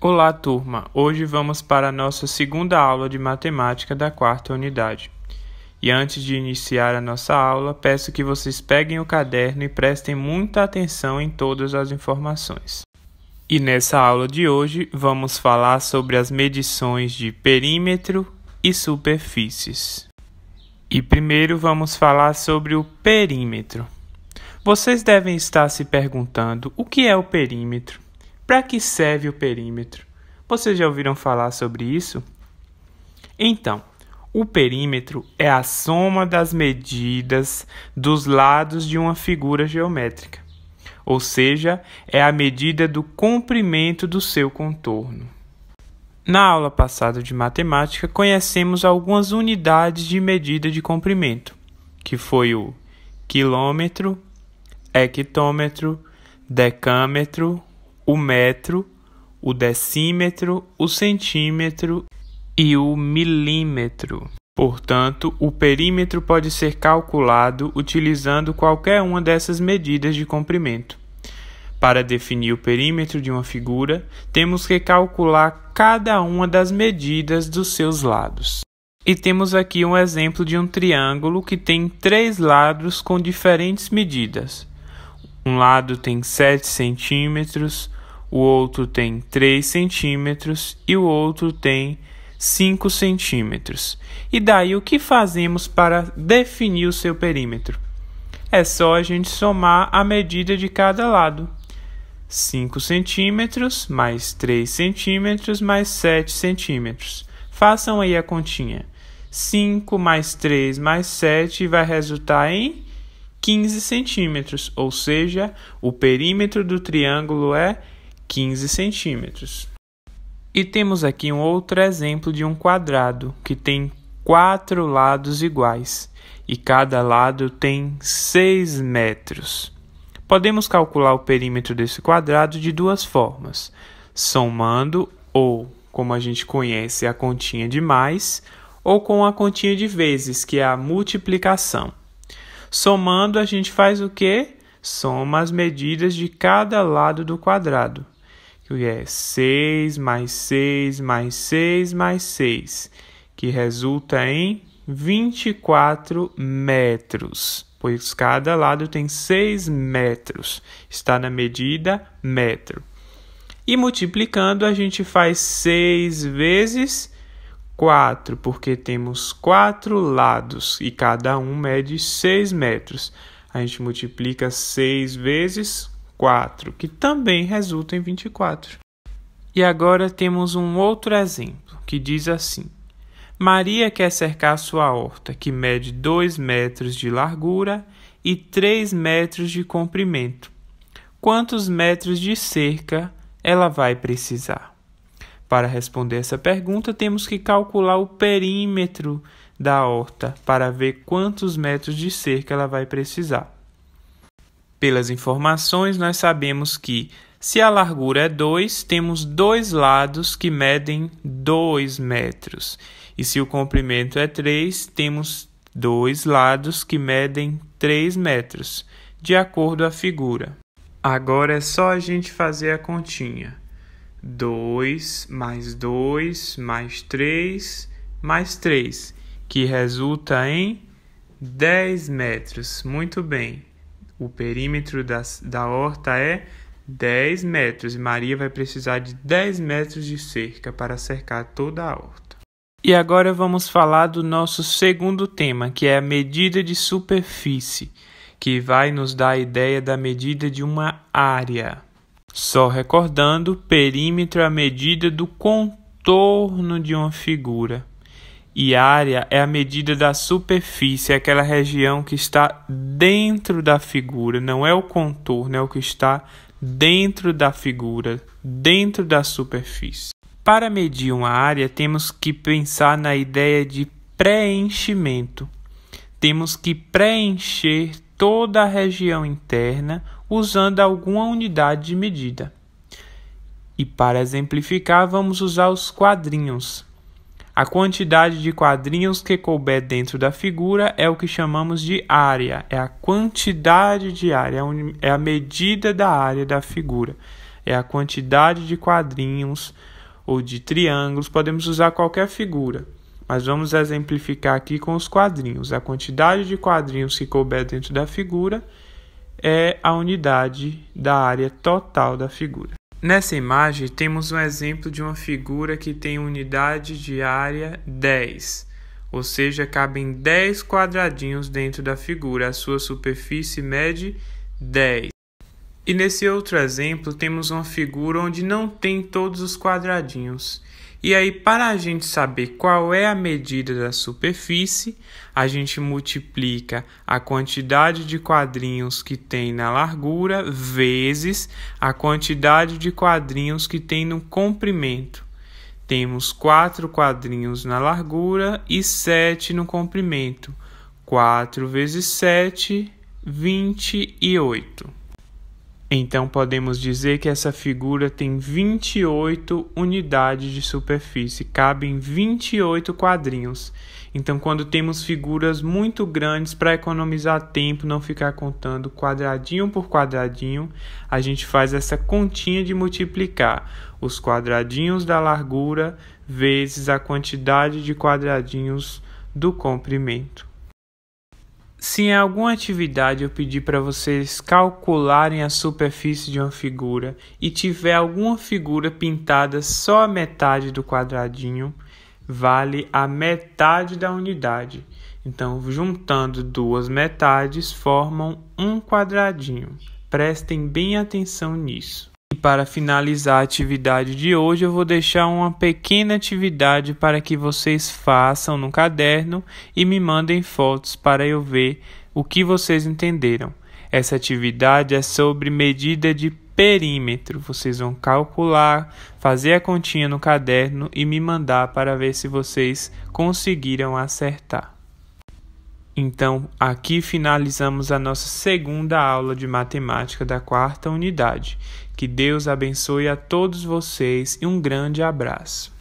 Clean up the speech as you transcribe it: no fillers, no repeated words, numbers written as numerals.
Olá, turma! Hoje vamos para a nossa segunda aula de matemática da quarta unidade. E antes de iniciar a nossa aula, peço que vocês peguem o caderno e prestem muita atenção em todas as informações. E nessa aula de hoje, vamos falar sobre as medições de perímetro e superfícies. E primeiro vamos falar sobre o perímetro. Vocês devem estar se perguntando o que é o perímetro? Para que serve o perímetro? Vocês já ouviram falar sobre isso? Então, o perímetro é a soma das medidas dos lados de uma figura geométrica, ou seja, é a medida do comprimento do seu contorno. Na aula passada de matemática, conhecemos algumas unidades de medida de comprimento, que foi o quilômetro, hectômetro, decâmetro, o metro, o decímetro, o centímetro e o milímetro. Portanto, o perímetro pode ser calculado utilizando qualquer uma dessas medidas de comprimento. Para definir o perímetro de uma figura, temos que calcular cada uma das medidas dos seus lados. E temos aqui um exemplo de um triângulo que tem 3 lados com diferentes medidas. Um lado tem 7 centímetros, o outro tem 3 centímetros e o outro tem 5 centímetros. E daí o que fazemos para definir o seu perímetro? É só a gente somar a medida de cada lado. 5 centímetros mais 3 centímetros mais 7 centímetros. Façam aí a continha. 5 mais 3 mais 7 vai resultar em 15 centímetros, ou seja, o perímetro do triângulo é 15 centímetros. E temos aqui um outro exemplo de um quadrado que tem 4 lados iguais e cada lado tem 6 metros. Podemos calcular o perímetro desse quadrado de 2 formas, somando ou, como a gente conhece, a continha de mais, ou com a continha de vezes, que é a multiplicação. Somando, a gente faz o quê? Soma as medidas de cada lado do quadrado, que é 6 mais 6 mais 6 mais 6, que resulta em 24 metros, pois cada lado tem 6 metros, está na medida metro. E multiplicando, a gente faz 6 vezes 4, porque temos 4 lados e cada um mede 6 metros. A gente multiplica 6 vezes 4, que também resulta em 24. E agora temos um outro exemplo, que diz assim: Maria quer cercar sua horta, que mede 2 metros de largura e 3 metros de comprimento. Quantos metros de cerca ela vai precisar? Para responder essa pergunta, temos que calcular o perímetro da horta para ver quantos metros de cerca ela vai precisar. Pelas informações, nós sabemos que, se a largura é 2, temos 2 lados que medem 2 metros. E se o comprimento é 3, temos 2 lados que medem 3 metros, de acordo com a figura. Agora é só a gente fazer a continha. 2 mais 2 mais 3 mais 3, que resulta em 10 metros. Muito bem. O perímetro da horta é 10 metros e Maria vai precisar de 10 metros de cerca para cercar toda a horta. E agora vamos falar do nosso segundo tema, que é a medida de superfície, que vai nos dar a ideia da medida de uma área. Só recordando, perímetro é a medida do contorno de uma figura. E área é a medida da superfície, é aquela região que está dentro da figura. Não é o contorno, é o que está dentro da figura, dentro da superfície. Para medir uma área, temos que pensar na ideia de preenchimento. Temos que preencher toda a região interna usando alguma unidade de medida. E para exemplificar, vamos usar os quadrinhos. A quantidade de quadrinhos que couber dentro da figura é o que chamamos de área. É a quantidade de área, é a medida da área da figura. É a quantidade de quadrinhos ou de triângulos, podemos usar qualquer figura. Mas vamos exemplificar aqui com os quadrinhos. A quantidade de quadrinhos que couber dentro da figura é a unidade da área total da figura. Nessa imagem, temos um exemplo de uma figura que tem unidade de área 10, ou seja, cabem 10 quadradinhos dentro da figura. A sua superfície mede 10. E nesse outro exemplo, temos uma figura onde não tem todos os quadradinhos. E aí, para a gente saber qual é a medida da superfície, a gente multiplica a quantidade de quadrinhos que tem na largura vezes a quantidade de quadrinhos que tem no comprimento. Temos 4 quadrinhos na largura e 7 no comprimento. 4 vezes 7, 28. Então, podemos dizer que essa figura tem 28 unidades de superfície, cabem 28 quadrinhos. Então, quando temos figuras muito grandes, para economizar tempo, não ficar contando quadradinho por quadradinho, a gente faz essa continha de multiplicar os quadradinhos da largura vezes a quantidade de quadradinhos do comprimento. Se em alguma atividade eu pedir para vocês calcularem a superfície de uma figura e tiver alguma figura pintada só a metade do quadradinho, vale a metade da unidade. Então, juntando duas metades, formam um quadradinho. Prestem bem atenção nisso. E para finalizar a atividade de hoje, eu vou deixar uma pequena atividade para que vocês façam no caderno e me mandem fotos para eu ver o que vocês entenderam. Essa atividade é sobre medida de perímetro. Vocês vão calcular, fazer a continha no caderno e me mandar para ver se vocês conseguiram acertar. Então, aqui finalizamos a nossa segunda aula de matemática da 4ª unidade. Que Deus abençoe a todos vocês e um grande abraço.